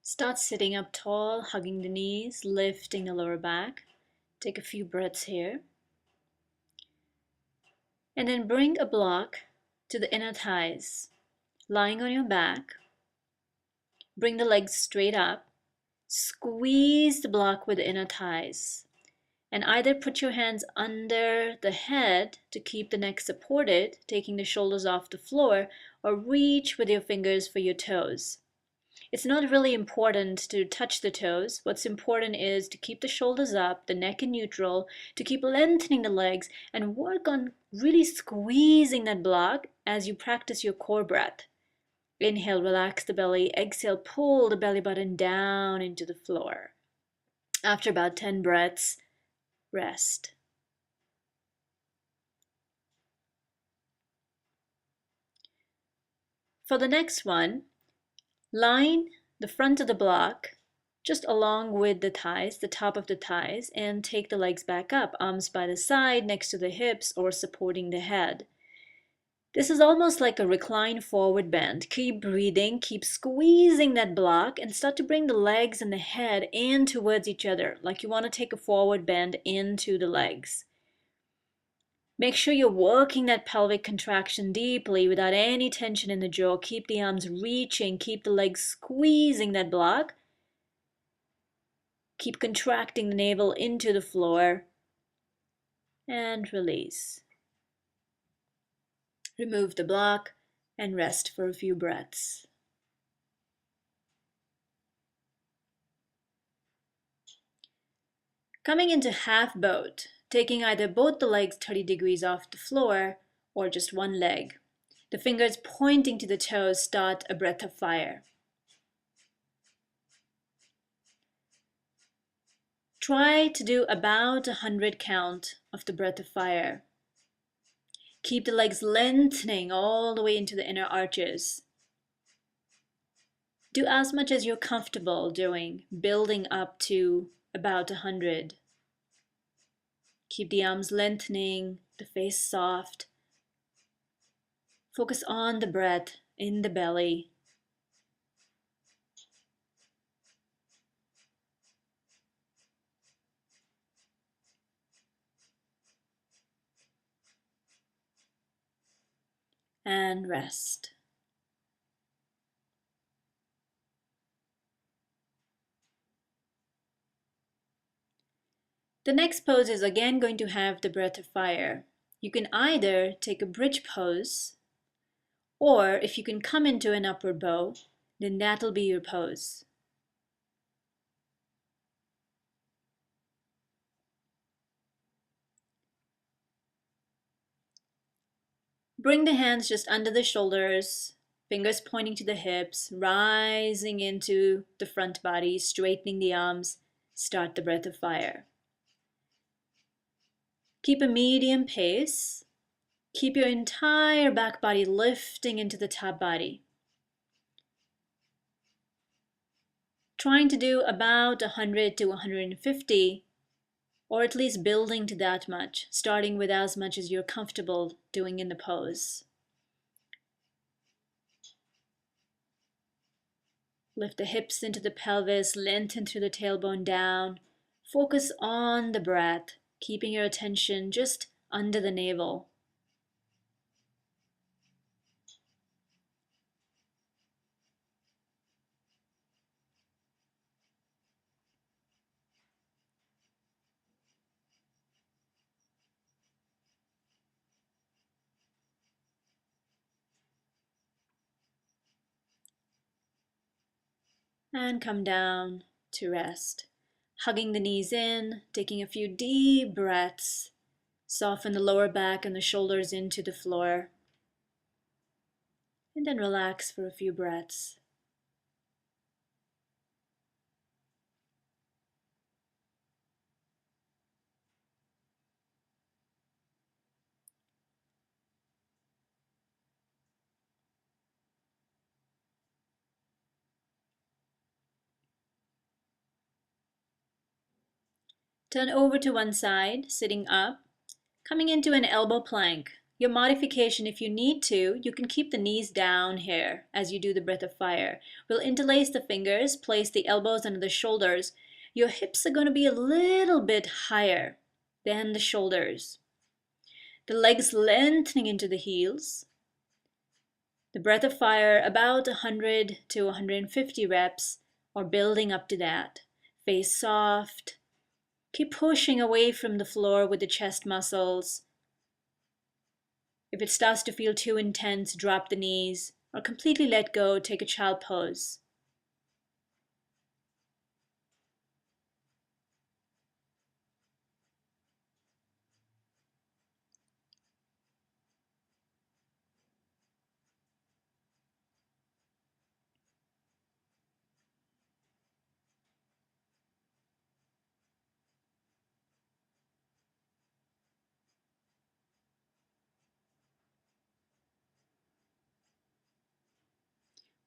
Start sitting up tall, hugging the knees, lifting the lower back. Take a few breaths here. And then bring a block to the inner thighs. Lying on your back. Bring the legs straight up. Squeeze the block with the inner thighs. And either put your hands under the head to keep the neck supported, taking the shoulders off the floor, or reach with your fingers for your toes. It's not really important to touch the toes. What's important is to keep the shoulders up, the neck in neutral, to keep lengthening the legs, and work on really squeezing that block as you practice your core breath. Inhale, relax the belly. Exhale, pull the belly button down into the floor. After about 10 breaths, rest. For the next one, line the front of the block just along with the thighs, the top of the thighs, and take the legs back up, arms by the side, next to the hips, or supporting the head. This is almost like a recline forward bend. Keep breathing, keep squeezing that block, and start to bring the legs and the head in towards each other, like you want to take a forward bend into the legs. Make sure you're working that pelvic contraction deeply without any tension in the jaw. Keep the arms reaching, keep the legs squeezing that block. Keep contracting the navel into the floor and release. Remove the block and rest for a few breaths. Coming into half boat, taking either both the legs 30 degrees off the floor or just one leg. The fingers pointing to the toes start a breath of fire. Try to do about 100 count of the breath of fire. Keep the legs lengthening all the way into the inner arches. Do as much as you're comfortable doing, building up to about 100. Keep the arms lengthening, the face soft. Focus on the breath in the belly. And rest. The next pose is again going to have the breath of fire. You can either take a bridge pose, or if you can come into an upward bow, then that'll be your pose. Bring the hands just under the shoulders, fingers pointing to the hips, rising into the front body, straightening the arms. Start the breath of fire. Keep a medium pace. Keep your entire back body lifting into the top body. Trying to do about 100 to 150, or at least building to that much, starting with as much as you're comfortable doing in the pose. Lift the hips into the pelvis, lengthen through the tailbone down. Focus on the breath, keeping your attention just under the navel. And come down to rest. Hugging the knees in, taking a few deep breaths. Soften the lower back and the shoulders into the floor. And then relax for a few breaths. Turn over to one side, sitting up, coming into an elbow plank. Your modification, if you need to, you can keep the knees down here as you do the breath of fire. We'll interlace the fingers, place the elbows under the shoulders. Your hips are going to be a little bit higher than the shoulders. The legs lengthening into the heels. The breath of fire about 100 to 150 reps or building up to that. Face soft. Keep pushing away from the floor with the chest muscles. If it starts to feel too intense, drop the knees or completely let go, take a child pose.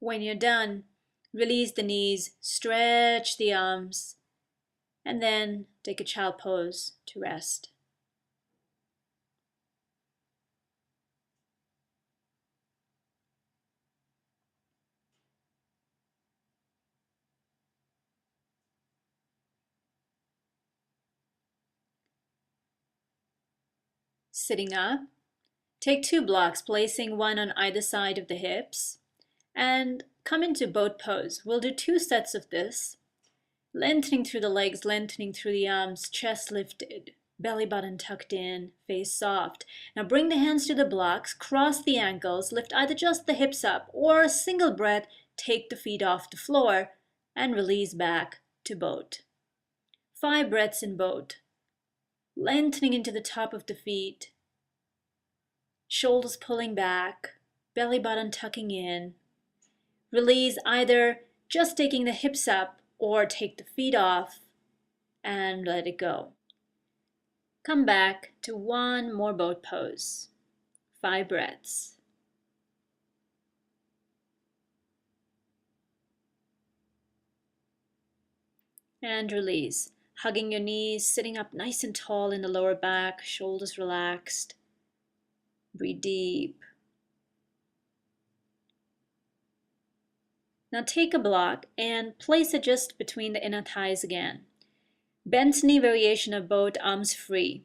When you're done, release the knees, stretch the arms, and then take a child pose to rest. Sitting up, take 2 blocks, placing one on either side of the hips, and come into boat pose. We'll do 2 sets of this. Lengthening through the legs, lengthening through the arms, chest lifted, belly button tucked in, face soft. Now bring the hands to the blocks, cross the ankles, lift either just the hips up or a single breath, take the feet off the floor and release back to boat. 5 breaths in boat. Lengthening into the top of the feet, shoulders pulling back, belly button tucking in. Release either just taking the hips up or take the feet off and let it go. Come back to 1 more boat pose. 5 breaths. And release. Hugging your knees, sitting up nice and tall in the lower back, shoulders relaxed. Breathe deep. Now take a block and place it just between the inner thighs again. Bent knee variation of boat, arms free.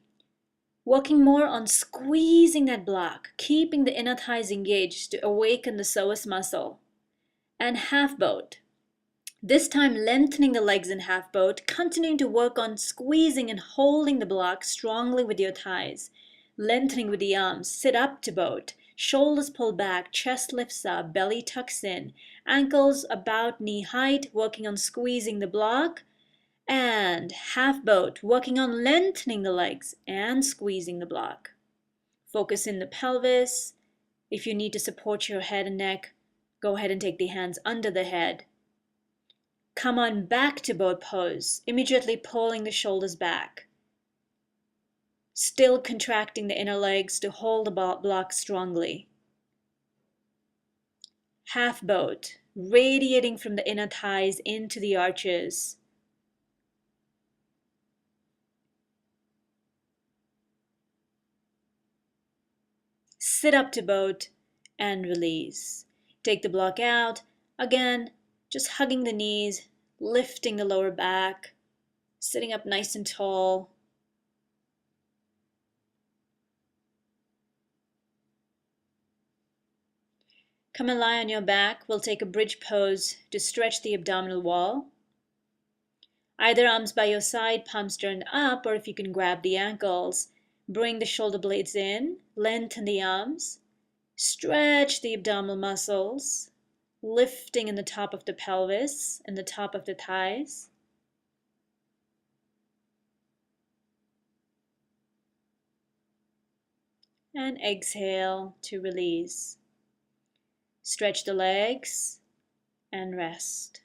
Working more on squeezing that block, keeping the inner thighs engaged to awaken the psoas muscle. And half boat. This time lengthening the legs in half boat, continuing to work on squeezing and holding the block strongly with your thighs. Lengthening with the arms, sit up to boat. Shoulders pull back, chest lifts up, belly tucks in. Ankles about knee height, working on squeezing the block. And half boat, working on lengthening the legs and squeezing the block. Focus in the pelvis. If you need to support your head and neck, go ahead and take the hands under the head. Come on back to boat pose, immediately pulling the shoulders back. Still contracting the inner legs to hold the block strongly. Half boat, radiating from the inner thighs into the arches. Sit up to boat and release. Take the block out. Again, just hugging the knees, lifting the lower back, sitting up nice and tall. Come and lie on your back. We'll take a bridge pose to stretch the abdominal wall. Either arms by your side, palms turned up, or if you can grab the ankles, bring the shoulder blades in, lengthen the arms, stretch the abdominal muscles, lifting in the top of the pelvis and the top of the thighs. And exhale to release. Stretch the legs and rest.